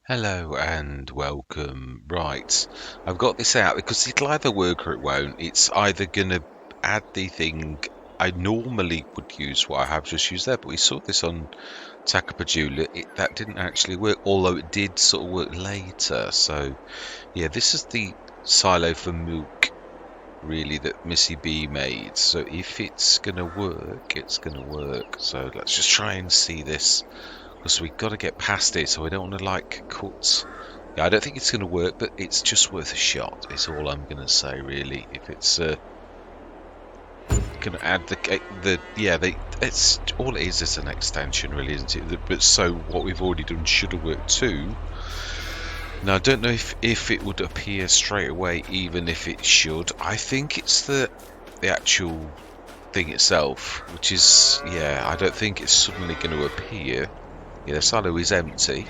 Hello and welcome. Right, I've got this out because it'll either work or it won't. It's either going to add the thing I normally would use, what I have just used there, but we saw this on Takapajula. That didn't actually work, although it did sort of work later. So, yeah, this is the silo for milk, really, that Missy B made. So if it's going to work, it's going to work. So let's just try and see this. Because we've got to get past it, so we don't want to like cut. Yeah, I don't think it's going to work, but it's just worth a shot. Is all I'm going to say, really. If it's going to add it's all it is. It's an extension, really, isn't it? But so what we've already done should have worked too. Now I don't know if it would appear straight away, even if it should. I think it's the actual thing itself, which is I don't think it's suddenly going to appear. Yeah, the silo is empty.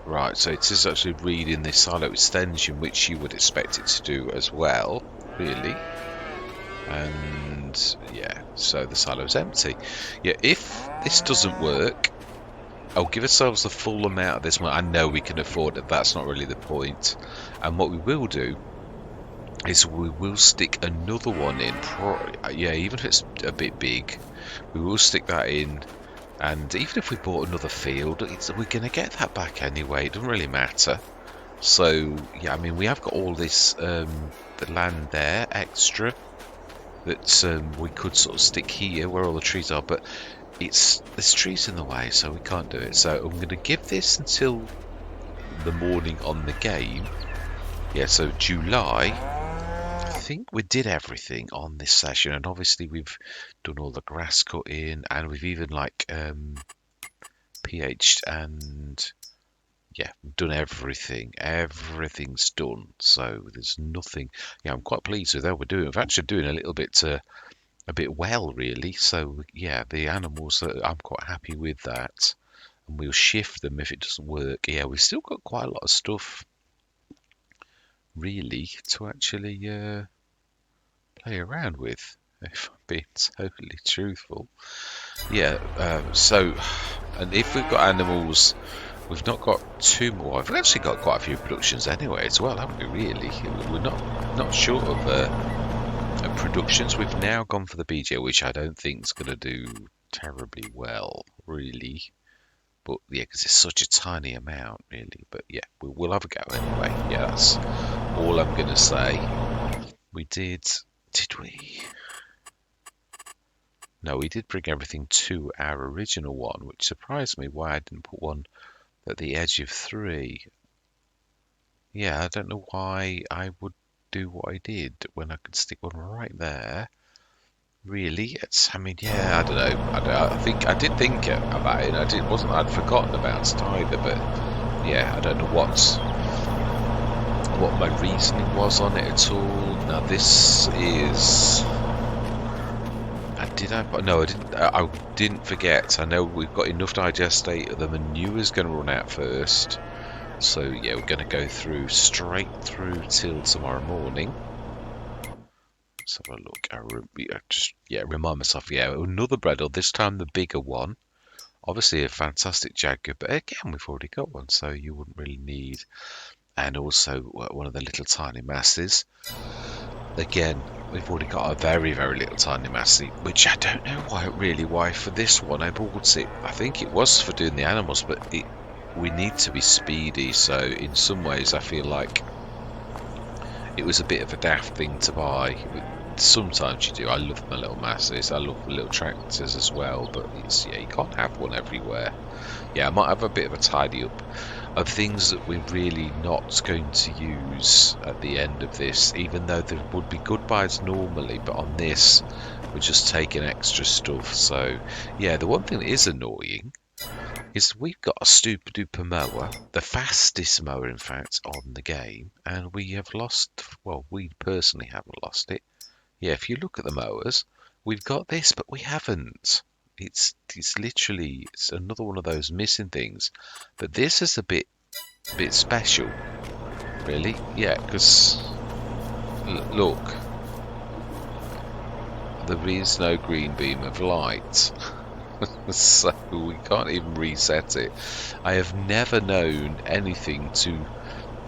Right, so it is actually reading this silo extension, which you would expect it to do as well, really. And yeah, so the silo is empty. Yeah, if this doesn't work, I'll give ourselves the full amount of this. I know we can afford it. That's not really the point. And what we will do is we will stick another one in. Even if it's a bit big, we will stick that in. And even if we bought another field, we're going to get that back anyway. It doesn't really matter. So, yeah, I mean, we have got all this the land there extra that we could sort of stick here where all the trees are. But there's trees in the way, so we can't do it. So I'm going to give this until the morning on the game. Yeah, so July. I think we did everything on this session, and obviously we've done all the grass cutting, and we've even like PH'd and done everything. Everything's done, so there's nothing. Yeah, I'm quite pleased with how we're doing. We're actually doing a little bit well, really. So yeah, the animals, I'm quite happy with that, and we'll shift them if it doesn't work. Yeah, we've still got quite a lot of stuff, really, to actually play around with, if I'm being totally truthful. And if we've got animals, we've not got too more. We've actually got quite a few productions anyway as well, haven't we, really? We're not short of productions. We've now gone for the BJ, which I don't think is going to do terribly well, really. But yeah, because it's such a tiny amount, really. But yeah, we'll have a go anyway. Yeah, that's all I'm going to say. We did we? No, we did bring everything to our original one, which surprised me why I didn't put one at the edge of 3. Yeah, I don't know why I would do what I did when I could stick one right there. Really, I don't know. I think I did think about it. I'd forgotten about it either. But yeah, I don't know what my reasoning was on it at all. Now this is. No, I didn't. I didn't forget. I know we've got enough digestate. The manure's going to run out first. So yeah, we're going to go straight through till tomorrow morning. Let's have a look. Remind myself. Yeah, another Bredel. This time the bigger one. Obviously a fantastic Jagger, but again we've already got one, so you wouldn't really need. And also one of the little tiny masses. Again, we've already got a very, very little tiny massy, which I don't know why for this one I bought it. I think it was for doing the animals, but we need to be speedy, so in some ways I feel like it was a bit of a daft thing to buy. Sometimes you do. I love my little masses. I love the little tractors as well, but you can't have one everywhere. Yeah, I might have a bit of a tidy up of things that we're really not going to use at the end of this, even though there would be goodbyes normally, but on this we're just taking extra stuff. So yeah, the one thing that is annoying is we've got a super duper mower, the fastest mower in fact on the game, and we have lost, well, we personally haven't lost it. Yeah, if you look at the mowers, we've got this, but we haven't. It's literally, it's another one of those missing things. But this is a bit special, really. Yeah, because look, there is no green beam of light. So we can't even reset it. I have never known anything to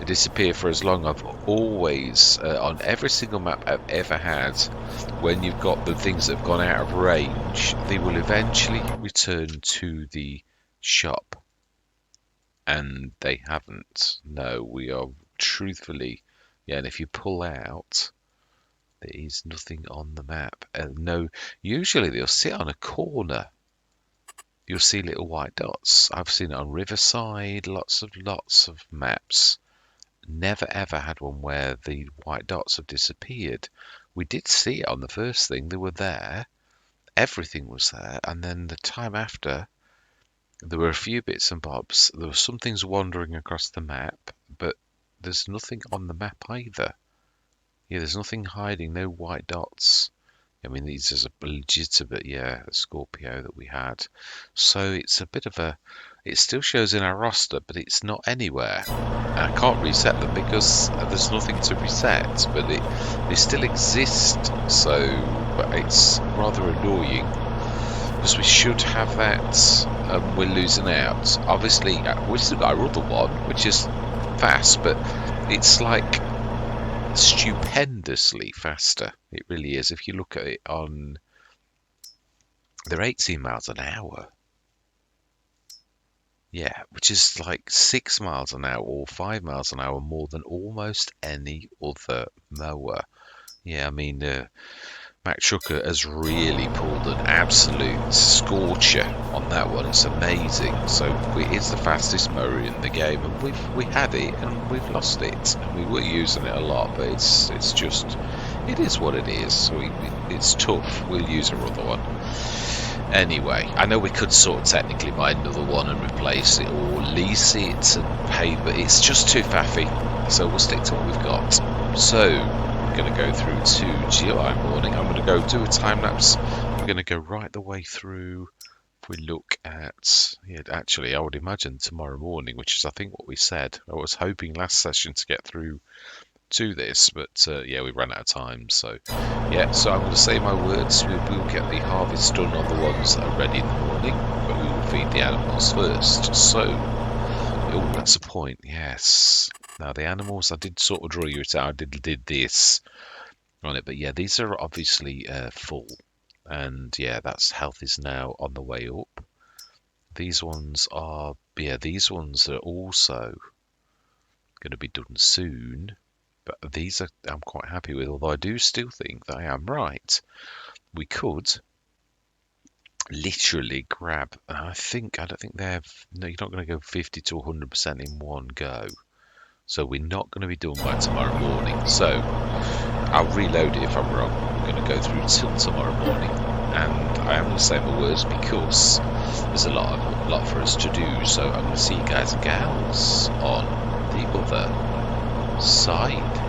disappear for as long. I've always, on every single map I've ever had, when you've got the things that have gone out of range, they will eventually return to the shop. And they haven't. No, we are truthfully, yeah, and if you pull out, there is nothing on the map. No, usually they'll sit on a corner. You'll see little white dots. I've seen it on Riverside, lots of maps. Never ever had one where the white dots have disappeared. We did see it on the first thing. They were there. Everything was there. And then the time after, there were a few bits and bobs. There were some things wandering across the map, but there's nothing on the map either. Yeah, there's nothing hiding, no white dots. I mean, these is a legitimate, yeah, Scorpio that we had. So it's a bit of a, it still shows in our roster, but it's not anywhere. And I can't reset them because there's nothing to reset, but they still exist. So, but it's rather annoying because we should have that. We're losing out. Obviously, we still got our other one, which is fast, but it's like stupendously faster. It really is. If you look at it on, they're 18 miles an hour. Yeah, which is like 6 miles an hour or 5 miles an hour more than almost any other mower. Yeah, I mean, Mac Trucker has really pulled an absolute scorcher on that one. It's amazing. So it's the fastest mower in the game, and we had it and we've lost it, and we were using it a lot, but it's just, it is what it is. It's tough. We'll use our other one. Anyway, I know we could sort of technically buy another one and replace it or lease it and pay, but it's just too faffy. So we'll stick to what we've got. So we're going to go through to July morning. I'm going to go do a time lapse. We're going to go right the way through. If we look at, yeah, actually, I would imagine tomorrow morning, which is I think what we said. I was hoping last session to get through to this, but yeah, we ran out of time. So yeah, so I'm going to say my words. We will get the harvest done on the ones that are ready in the morning, but we will feed the animals first. So, oh, that's a point. Yes. Now the animals, I did sort of draw you it out. I did this on it, but yeah, these are obviously full, and yeah, that's health is now on the way up. These ones are, yeah, these ones are also going to be done soon. But these are, I'm quite happy with, although I do still think that I am right. We could literally grab, and I don't think they're, no, you're not going to go 50 to 100% in one go. So we're not going to be done by tomorrow morning. So I'll reload it if I'm wrong. We're going to go through till tomorrow morning. And I am going to say my words because there's a lot for us to do. So I'm going to see you guys and gals on the other side.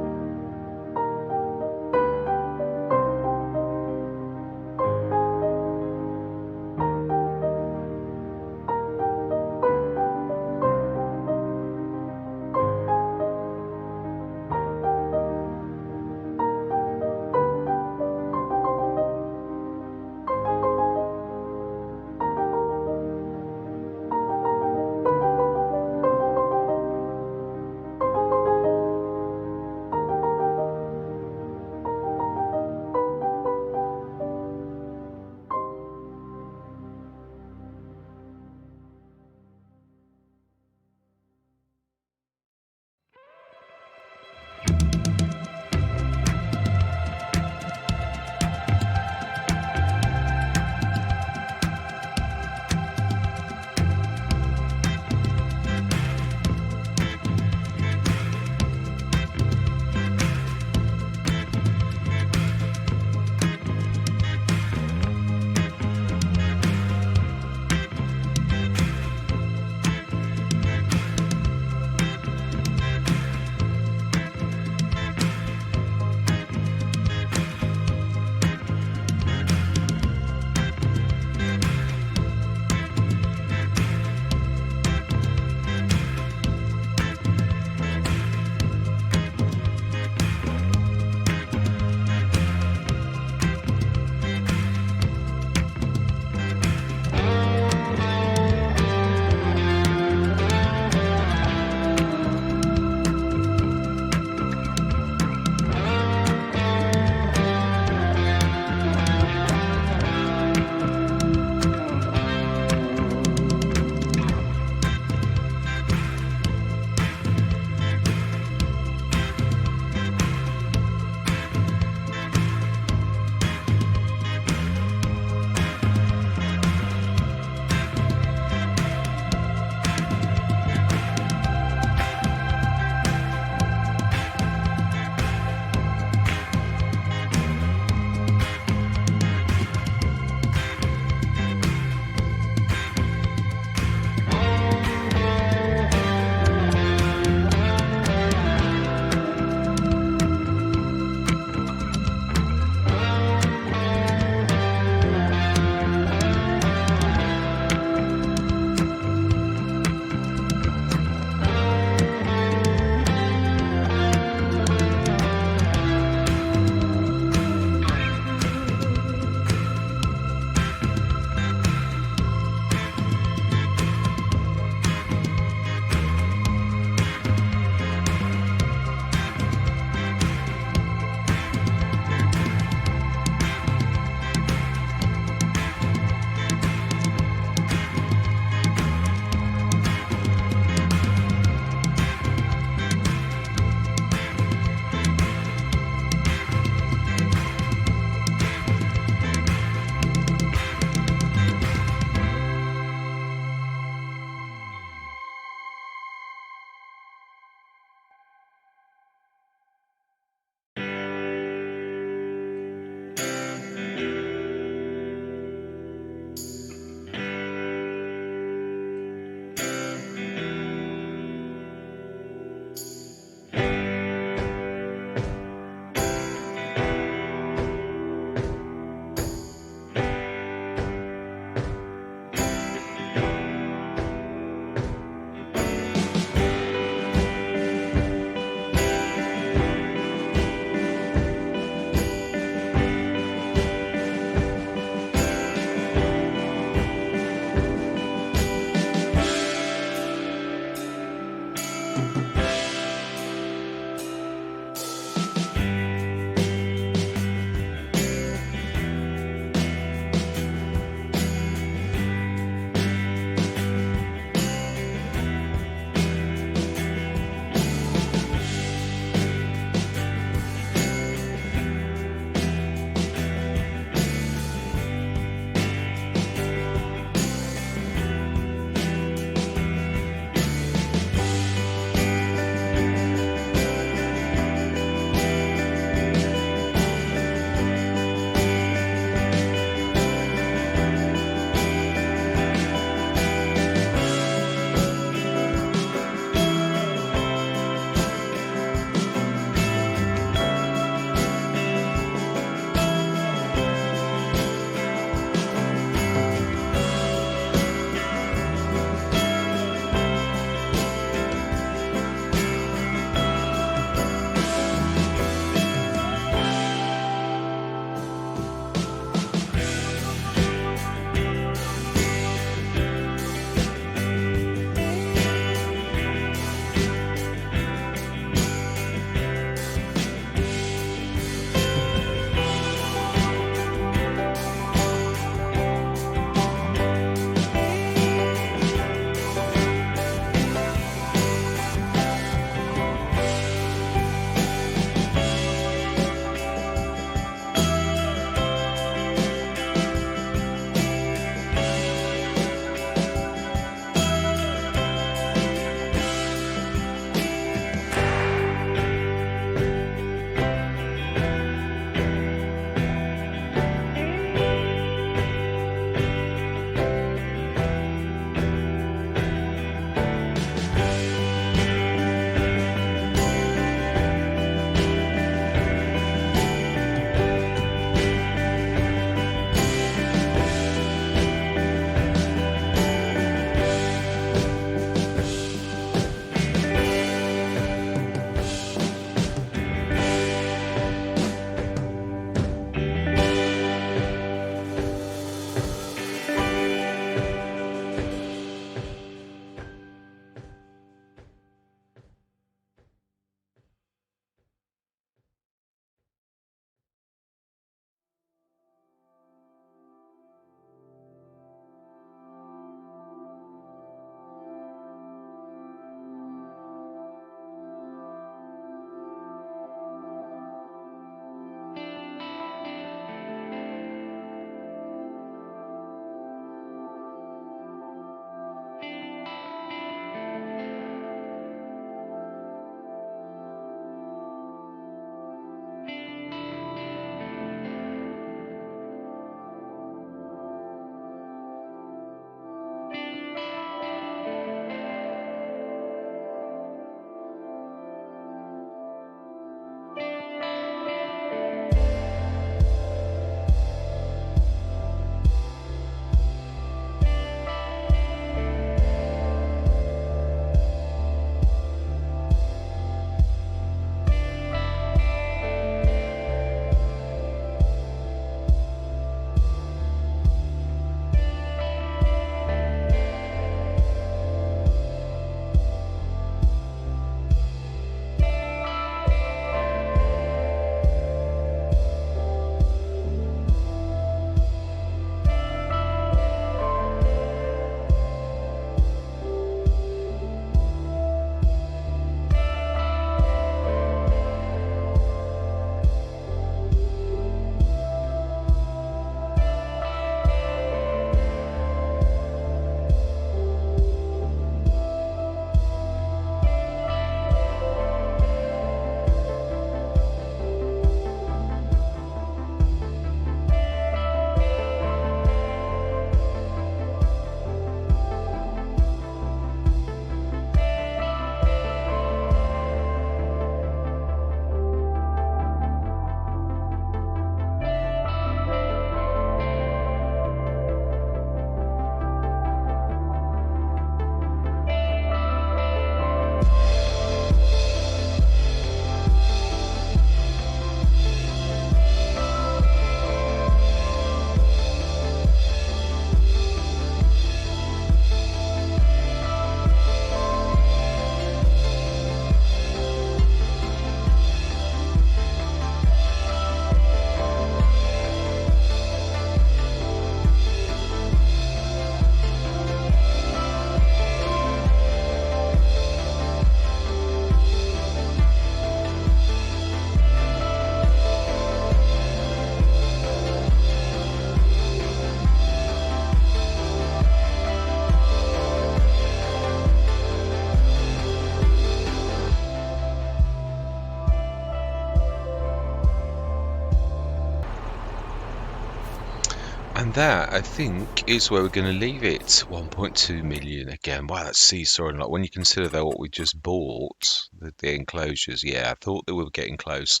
that, I think, is where we're going to leave it. 1.2 million again. Wow, that's seesawing a lot. When you consider though what we just bought, the enclosures, yeah, I thought that we were getting close.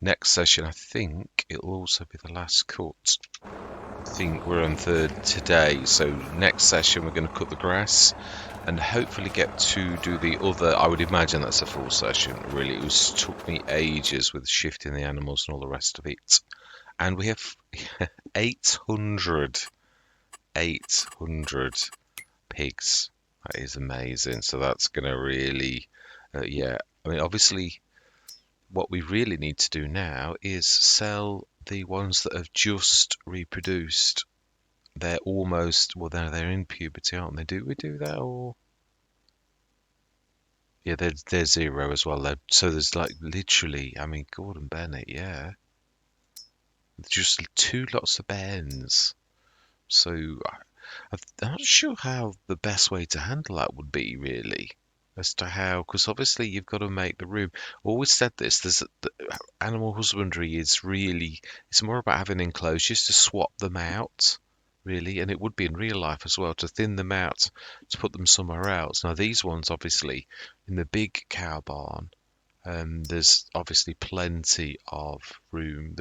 Next session, I think it'll also be the last cut. I think we're on third today, so next session we're going to cut the grass and hopefully get to do the other. I would imagine that's a full session. Really, took me ages with shifting the animals and all the rest of it. And we have 800 pigs. That is amazing. So that's going to really, yeah. I mean, obviously, what we really need to do now is sell the ones that have just reproduced. They're almost, well, they're in puberty, aren't they? Do we do that or? Yeah, they're zero as well. So there's like literally, I mean, Gordon Bennett, yeah. Just two lots of bairns. So I'm not sure how the best way to handle that would be, really, as to how, because obviously you've got to make the room. Always said this. Animal husbandry is really, it's more about having enclosures to swap them out, really, and it would be in real life as well to thin them out to put them somewhere else. Now these ones, obviously, in the big cow barn. There's obviously plenty of room.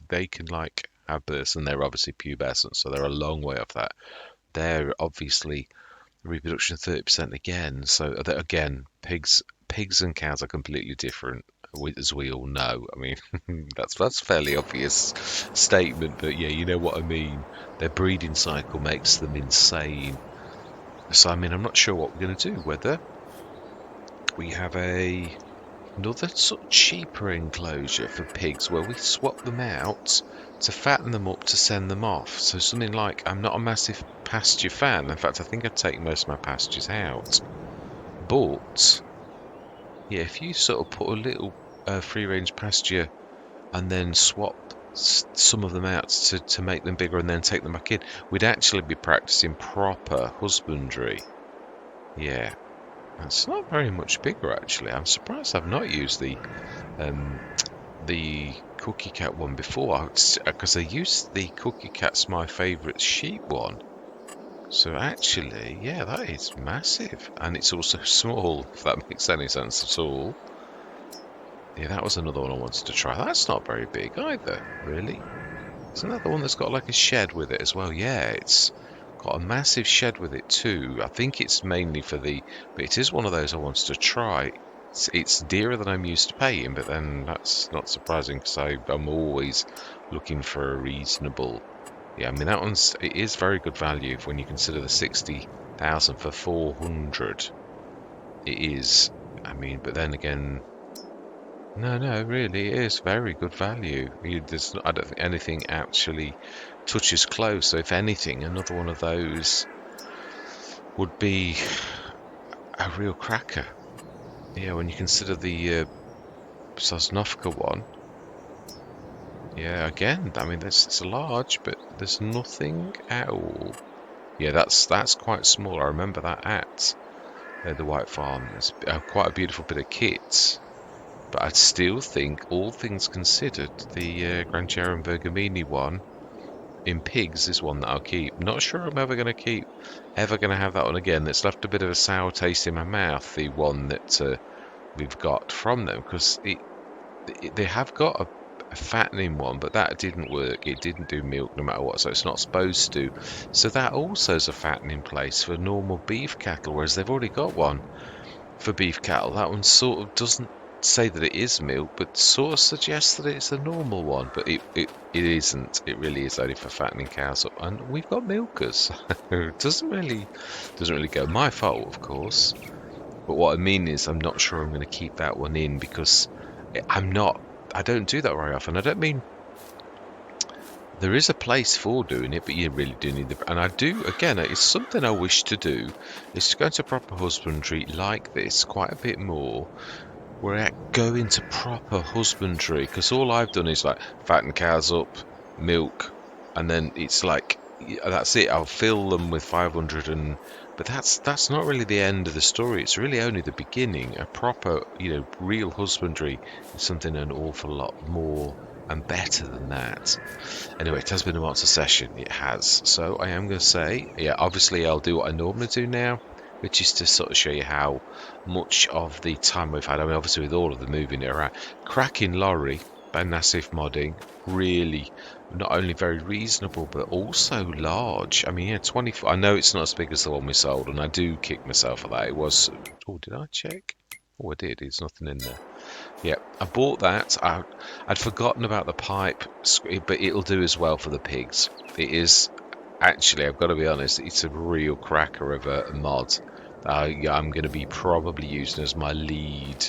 They can like have births, and they're obviously pubescent, so they're a long way off that. They're obviously reproduction 30% again. So again, pigs and cows are completely different, as we all know. I mean, that's fairly obvious statement, but yeah, you know what I mean. Their breeding cycle makes them insane. So I mean, I'm not sure what we're going to do. Whether we have another sort of cheaper enclosure for pigs where we swap them out to fatten them up to send them off. So something like, I'm not a massive pasture fan. In fact, I think I'd take most of my pastures out. But yeah, if you sort of put a little free range pasture and then swap some of them out to make them bigger and then take them back in, we'd actually be practicing proper husbandry. Yeah, it's not very much bigger actually. I'm surprised I've not used the Cookie Cat one before, because I used the Cookie Cat's my favourite sheep one. So actually, yeah, that is massive, and it's also small, if that makes any sense at all. Yeah, that was another one I wanted to try. That's not very big either, really. Isn't that the one that's got like a shed with it as well? Yeah, it's got a massive shed with it too. I think it's mainly but it is one of those I wanted to try. It's dearer than I'm used to paying, but then that's not surprising because I'm always looking for a reasonable. Yeah, I mean it is very good value when you consider the 60,000 for 400. It is. I mean, but then again, no, really, it is very good value. I don't think anything actually touches close. So if anything, another one of those would be a real cracker. Yeah, when you consider the Sosnovka one. Yeah, again, I mean, it's large, but there's nothing at all. Yeah, that's quite small. I remember that at the White Farm. It's quite a beautiful bit of kit. But I still think, all things considered, the Granchero and Bergamini one in pigs is one that I'll keep. Not sure I'm ever going to have that one again. It's left a bit of a sour taste in my mouth, the one that we've got from them, because they have got a fattening one, but that didn't work. It didn't do milk no matter what, so it's not supposed to. So that also is a fattening place for normal beef cattle, whereas they've already got one for beef cattle. That one sort of doesn't say that it is milk, but sort of suggests that it's a normal one, but it isn't. It really is only for fattening cows up, and we've got milkers. It doesn't really go. My fault, of course. But what I mean is, I'm not sure I'm going to keep that one in because I don't do that very often. I don't mean there is a place for doing it, but you really do need and I do, again, it's something I wish to do, is to go into proper husbandry like this quite a bit more, where I go into proper husbandry, because all I've done is like fatten cows up, milk, and then it's like, that's it, I'll fill them with 500 but that's not really the end of the story. It's really only the beginning. A proper, real husbandry is something an awful lot more and better than that. Anyway, it has been a monster session. It has. So I am going to say, yeah, obviously I'll do what I normally do now, which is to sort of show you how much of the time we've had. I mean, obviously with all of the moving around, cracking lorry by Nassif Modding, really not only very reasonable but also large. I mean, yeah, 24. I know it's not as big as the one we sold, and I do kick myself for that. It was. Oh, did I check? Oh, I did. There's nothing in there. Yeah, I bought that. I'd forgotten about the pipe, but it'll do as well for the pigs. It is actually, I've got to be honest, it's a real cracker of a mod. Yeah, I'm going to be probably using as my lead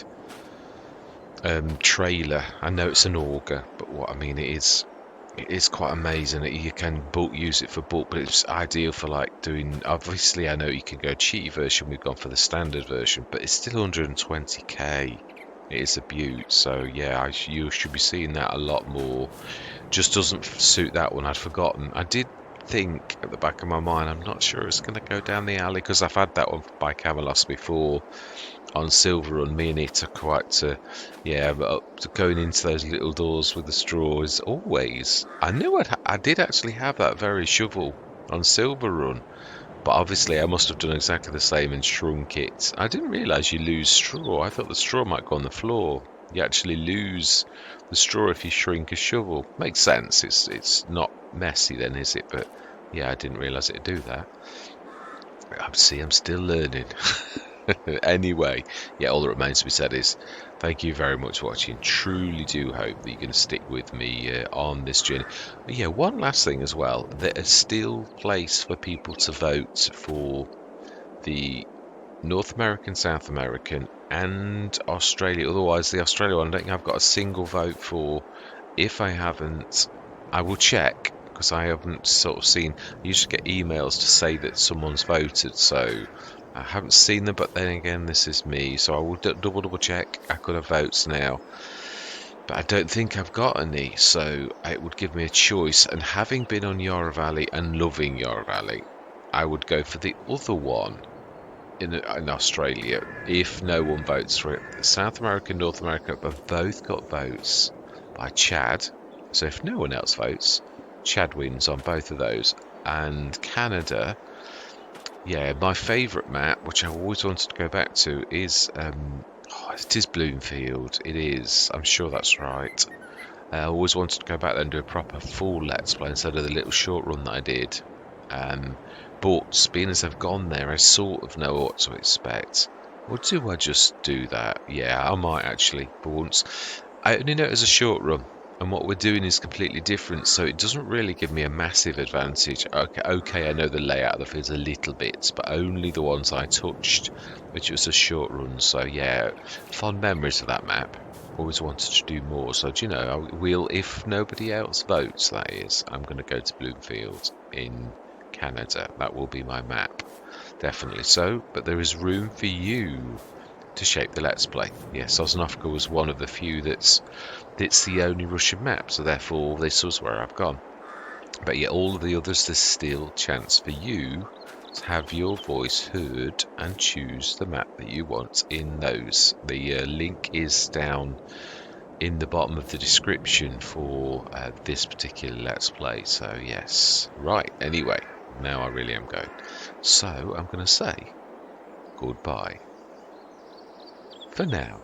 trailer. I know it's an auger, but what I mean it is quite amazing that you can use it for bulk, but it's ideal for like doing. Obviously, I know you can go cheap version. We've gone for the standard version, but it's still 120k. It is a beaut, so yeah, you should be seeing that a lot more. Just doesn't suit that one. I'd forgotten. I did think at the back of my mind, I'm not sure it's going to go down the alley because I've had that one by Camelos before on Silver Run. Me and it are quite, yeah, but going into those little doors with the straw is always. I knew I did actually have that very shovel on Silver Run. But obviously, I must have done exactly the same and shrunk it. I didn't realise you lose straw. I thought the straw might go on the floor. You actually lose the straw if you shrink a shovel. Makes sense. It's not messy then, is it? But yeah, I didn't realise it'd do that. I'm still learning. Anyway, yeah, all that remains to be said is thank you very much for watching. Truly do hope that you're going to stick with me on this journey. But yeah, one last thing as well. There is still place for people to vote for the North American, South American, and Australia. Otherwise, the Australia one, I don't think I've got a single vote for. If I haven't, I will check because I haven't sort of seen. I usually get emails to say that someone's voted, so I haven't seen them. But then again, this is me, so I will double check. I could have votes now, but I don't think I've got any, so it would give me a choice. And having been on Yarra Valley and loving Yarra Valley, I would go for the other one in Australia if no one votes for it. South America and North America have both got votes by Chad, so if no one else votes, Chad wins on both of those. And Canada, yeah, my favourite map, which I always wanted to go back to, is it is Bloomfield. It is. I'm sure that's right. I always wanted to go back there and do a proper full Let's Play instead of the little short run that I did. But being as I've gone there, I sort of know what to expect. Or do I just do that? Yeah, I might actually, but once. I only know it as a short run, and what we're doing is completely different, so it doesn't really give me a massive advantage. Okay, I know the layout of the fields a little bit, but only the ones I touched, which was a short run. So yeah, fond memories of that map. Always wanted to do more. So do you know, if nobody else votes, that is, I'm going to go to Bloomfield in Canada. That will be my map, definitely so. But there is room for you to shape the Let's Play. Yes, Sosnovka was one of the few that's the only Russian map, so therefore this was where I've gone. But yeah, all of the others, there's still chance for you to have your voice heard and choose the map that you want in those. The link is down in the bottom of the description for this particular Let's Play. So yes, right, anyway, now I really am going. So I'm going to say goodbye for now.